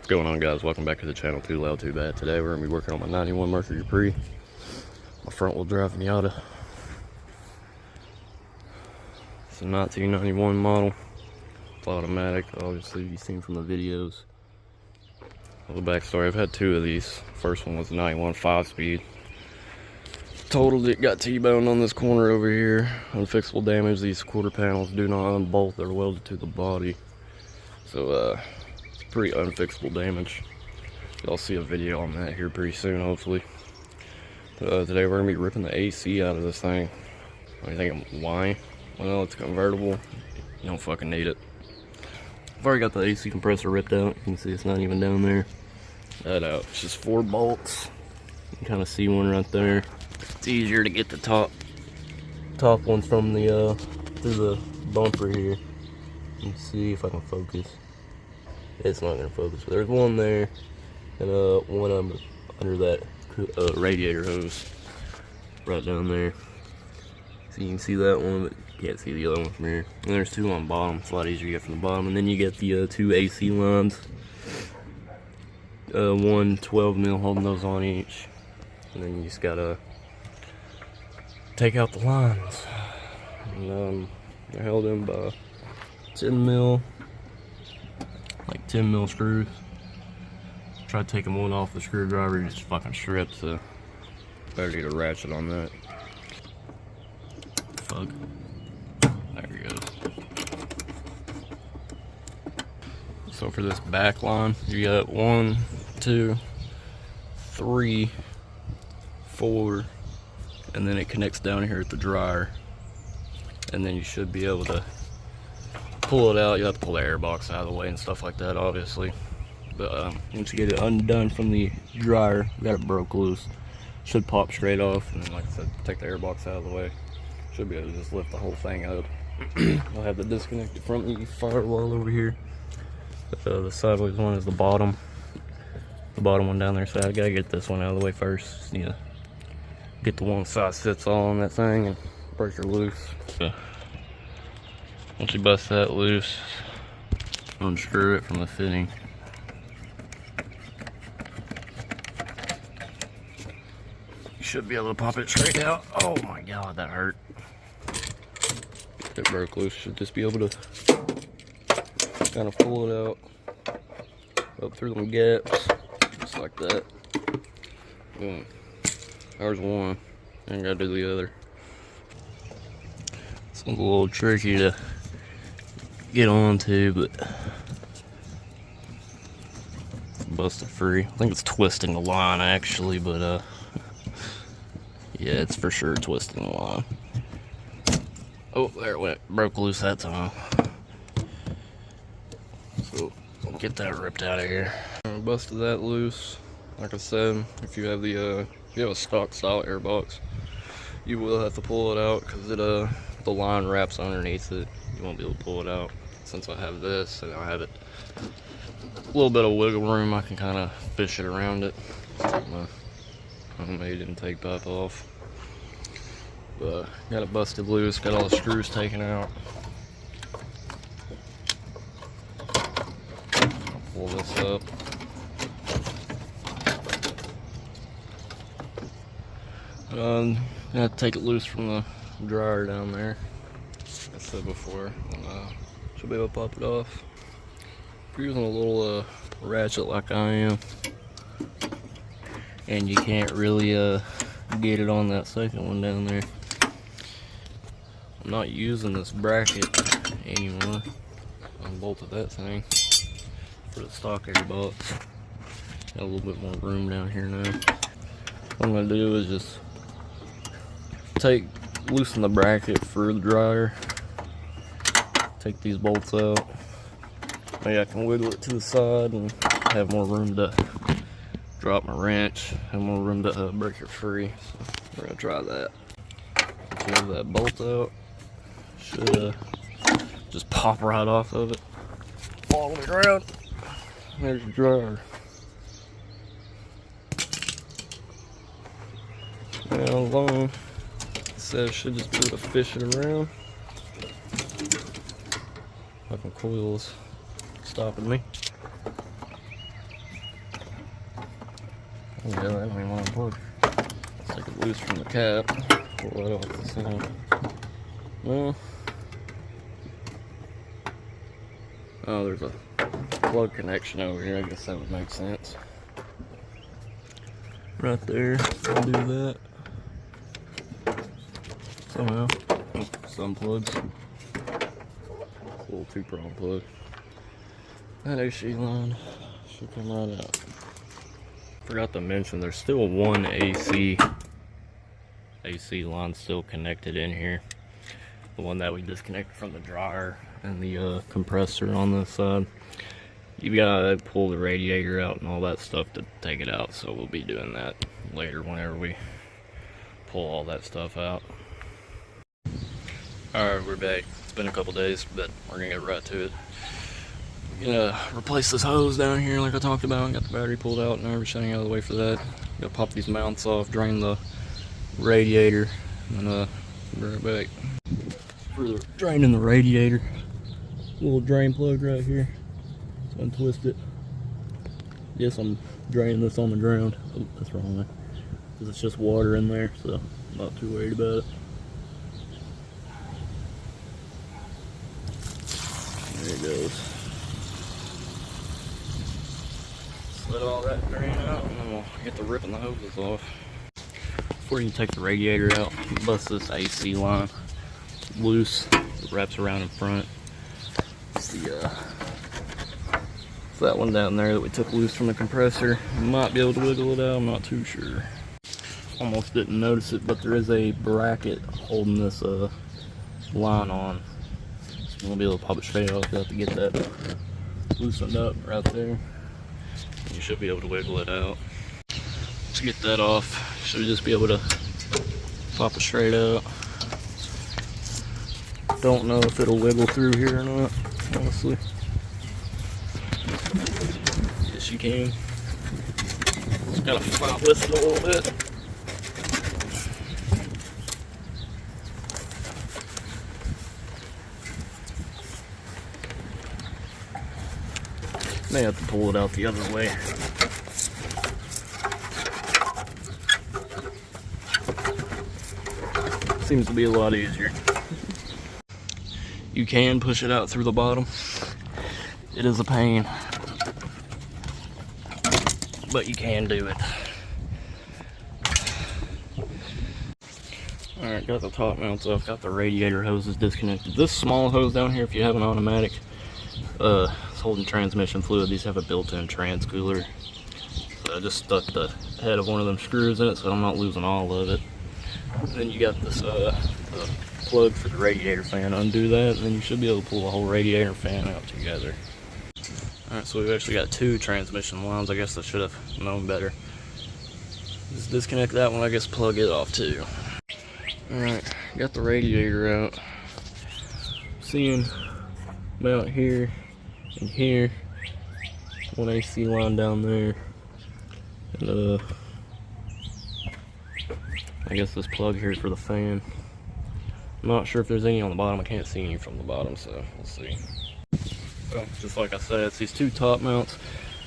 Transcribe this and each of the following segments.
What's going on, guys? Welcome back to the channel. Too Loud Too Bad. Today we're going to be working on my 91 Mercury Capri, my front wheel drive Miata. It's a 1991 model. It's automatic, obviously you've seen from the videos. A little backstory, I've had two of these. First one was a 91 5-speed. Totaled it, got T-boned on this corner over here. Unfixable damage. These quarter panels do not unbolt, they're welded to the body. So it's pretty unfixable damage. Y'all see a video on that here pretty soon, hopefully. Today we're gonna be ripping the AC out of this thing. What do you think? Why? Well, it's convertible. You don't fucking need it. I've already got the AC compressor ripped out. You can see it's not even down there. That out. It's just 4 bolts. You can kind of see one right there. It's easier to get the top one from the through the bumper here. You can see if I can focus. It's not gonna focus, but there's one there, and one under that radiator hose right down there. So you can see that one, but you can't see the other one from here. And there's 2 on bottom. It's a lot easier to get from the bottom. And then you get the 2 AC lines. One 12mm holding those on each. And then you just gotta take out the lines. And they're held in by 10mm, like 10mm screws. Try taking one off the screwdriver, you just fucking strip, so better to get a ratchet on that. Fuck. There he goes. So for this back line, you got 1, 2, 3, 4, and then it connects down here at the dryer. And then you should be able to pull it out. You have to pull the air box out of the way and stuff like that, obviously. But once you get it undone from the dryer, got it broke loose, should pop straight off. And then, like I said, take the air box out of the way. Should be able to just lift the whole thing up. I'll have the disconnected front firewall over here. The sideways one is the bottom one down there. So I gotta get this one out of the way first. Just need to get the one size fits all on that thing and break her loose. So once you bust that loose, unscrew it from the fitting. You should be able to pop it straight out. Oh my god, that hurt. If it broke loose, should just be able to kind of pull it out up through them gaps, just like that. Boom. There's one. I gotta do the other. This one's a little tricky to get onto, but busted free. I think it's twisting the line actually, but yeah, it's for sure twisting the line. Oh, there it went. Broke loose that time. So get that ripped out of here. Busted that loose. Like I said, if you have the if you have a stock style air box, you will have to pull it out because it the line wraps underneath it. You won't be able to pull it out. Since I have this and I have it a little bit of wiggle room, I can kind of fish it around it. Take my homemade intake pipe off. But got it busted loose, got all the screws taken out. I'll pull this up. I have to take it loose from the dryer down there. Like I said before, and should be able to pop it off. If you're using a little ratchet like I am, and you can't really get it on that second one down there. I'm not using this bracket anymore. I unbolted that thing for the stock air box. Got a little bit more room down here now. What I'm gonna do is just loosen the bracket for the dryer. Take these bolts out. Maybe I can wiggle it to the side and have more room to drop my wrench. Have more room to break it free. So we're gonna try that. Pull that bolt out. Should just pop right off of it. All the way around. There's your dryer. Now long. So should just be able to fish it around. Fucking coils stopping me. Yeah, I don't even want to unplug. Let's take it loose from the cap. Pull that off the side. Well, oh, there's a plug connection over here. I guess that would make sense. Right there, I'll do that. Somehow, some plugs. Little 2-prong plug. That AC line should come right out. Forgot to mention, there's still one AC line still connected in here. The one that we disconnected from the dryer and the compressor on this side. You gotta pull the radiator out and all that stuff to take it out, so we'll be doing that later whenever we pull all that stuff out. Alright, we're back. It's been a couple days, but we're gonna get right to it. We're gonna replace this hose down here like I talked about. Got the battery pulled out and everything out of the way for that. Gotta pop these mounts off, drain the radiator, and be right back. For draining the radiator, little drain plug right here. So untwist it. Yes, I'm draining this on the ground. Oh, that's wrong there. Because it's just water in there, so I'm not too worried about it. There it goes. Let all that drain out, and then we'll get to ripping the hoses off. Before you take the radiator out, bust this AC line loose. It wraps around in front. It's that one down there that we took loose from the compressor. You might be able to wiggle it out, I'm not too sure. Almost didn't notice it, but there is a bracket holding this line on. So we'll be able to pop it straight off. You'll have to get that loosened up right there. You should be able to wiggle it out. Let's get that off. Should just be able to pop it straight out. Don't know if it'll wiggle through here or not, honestly. Yes, you can. Just gotta fight with it a little bit. May have to pull it out the other way. Seems to be a lot easier. You can push it out through the bottom. It is a pain, but you can do it. Alright, got the top mounts off, got the radiator hoses disconnected. This small hose down here, if you have an automatic, it's holding transmission fluid. These have a built-in trans cooler. So I just stuck the head of one of them screws in it so I'm not losing all of it. And then you got this plug for the radiator fan. Undo that, and then you should be able to pull the whole radiator fan out together. Alright, so we've actually got 2 transmission lines. I guess I should have known better. Just disconnect that one, I guess plug it off too. Alright, got the radiator out. Seeing mount here and here. One AC line down there. And I guess this plug here for the fan. I'm not sure if there's any on the bottom. I can't see any from the bottom, so we'll see. So, just like I said, it's these 2 top mounts.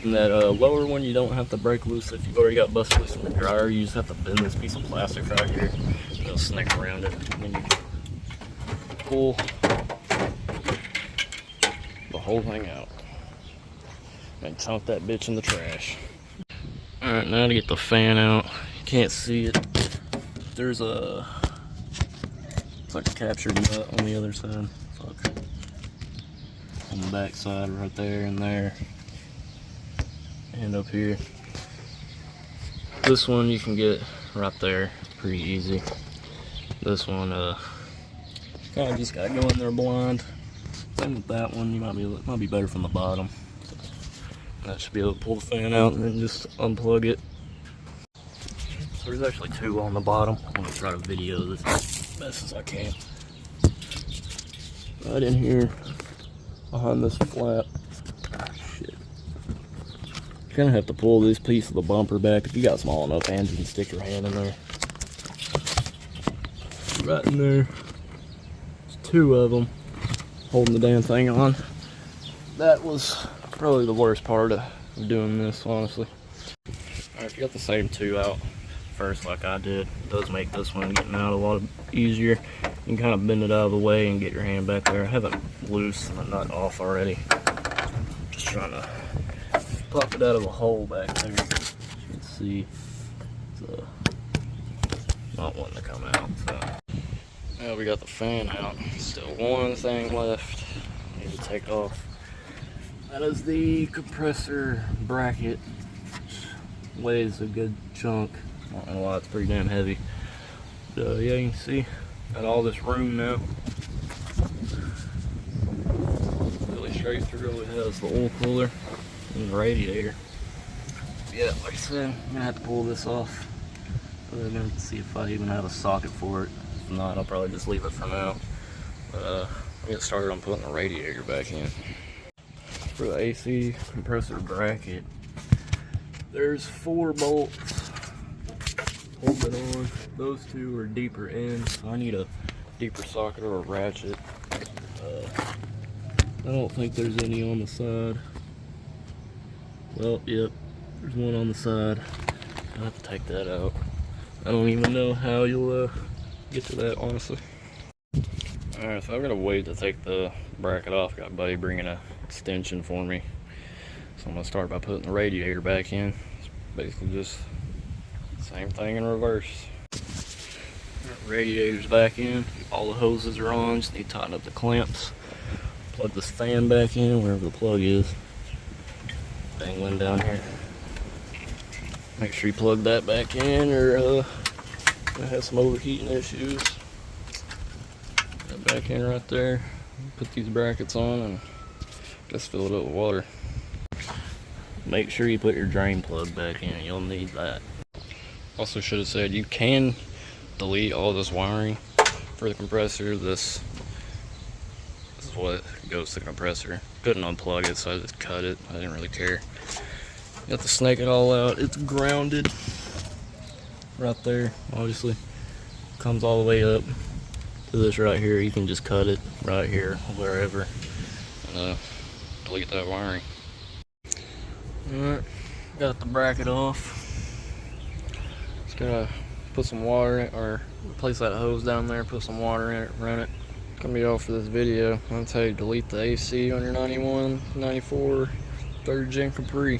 And that lower one you don't have to break loose if you've already got busted loose in the dryer. You just have to bend this piece of plastic right here. And it'll snake around it. And then you pull the whole thing out. And dump that bitch in the trash. Alright, now to get the fan out. You can't see it. There's a, it's like a captured nut on the other side. Fuck. On the back side right there and there. And up here. This one you can get right there. It's pretty easy. This one, kind of just gotta go in there blind. Same with that one. You might be better from the bottom. So that should be able to pull the fan out and then just unplug it. So there's actually 2 on the bottom. I'm gonna try to video this as best as I can. Right in here, behind this flap. Shit. You kind of have to pull this piece of the bumper back. If you got small enough hands, you can stick your hand in there. Right in there. There's 2 of them holding the damn thing on. That was probably the worst part of doing this, honestly. If you got the same two out first like I did, it does make this one getting out a lot easier. You can kind of bend it out of the way and get your hand back there. I have it loose and the nut off already. Just trying to pop it out of a hole back there. As you can see, it's not wanting to come out. So. Now we got the fan out. Still one thing left. I need to take off. That is the compressor bracket. Weighs a good chunk. I don't know why, it's pretty damn heavy. But yeah, you can see, got all this room now. Really straight through. It has the oil cooler and the radiator. Yeah, like I said, I'm gonna have to pull this off. But I'm gonna see if I even have a socket for it. If not, I'll probably just leave it for now. But I'll get started on putting the radiator back in. For the AC compressor bracket, there's 4 bolts holding on. Those 2 are deeper in, so I need a deeper socket or a ratchet. I don't think there's any on the side. Well, yep, there's one on the side. I'll have to take that out. I don't even know how you'll get to that, honestly. Alright, so I've got to wait to take the bracket off. Got a buddy bringing an extension for me. So I'm going to start by putting the radiator back in. It's basically just the same thing in reverse. Radiator's back in. All the hoses are on. Just need to tighten up the clamps. Plug this fan back in wherever the plug is. Dangling down here. Make sure you plug that back in or I have some overheating issues. That back in right there. Put these brackets on and just fill it up with water. Make sure you put your drain plug back in. You'll need that. Also should have said you can delete all this wiring for the compressor. This is what goes to the compressor. Couldn't unplug it, so I just cut it. I didn't really care. You have to snake it all out. It's grounded right there. Obviously, comes all the way up to this right here. You can just cut it right here, wherever, and delete that wiring. Alright, got the bracket off. Just gotta put some water in, or replace that hose down there, put some water in it, run it. Gonna be all for this video. I'm gonna tell you delete the AC on your 91, 94, 3rd gen Capri.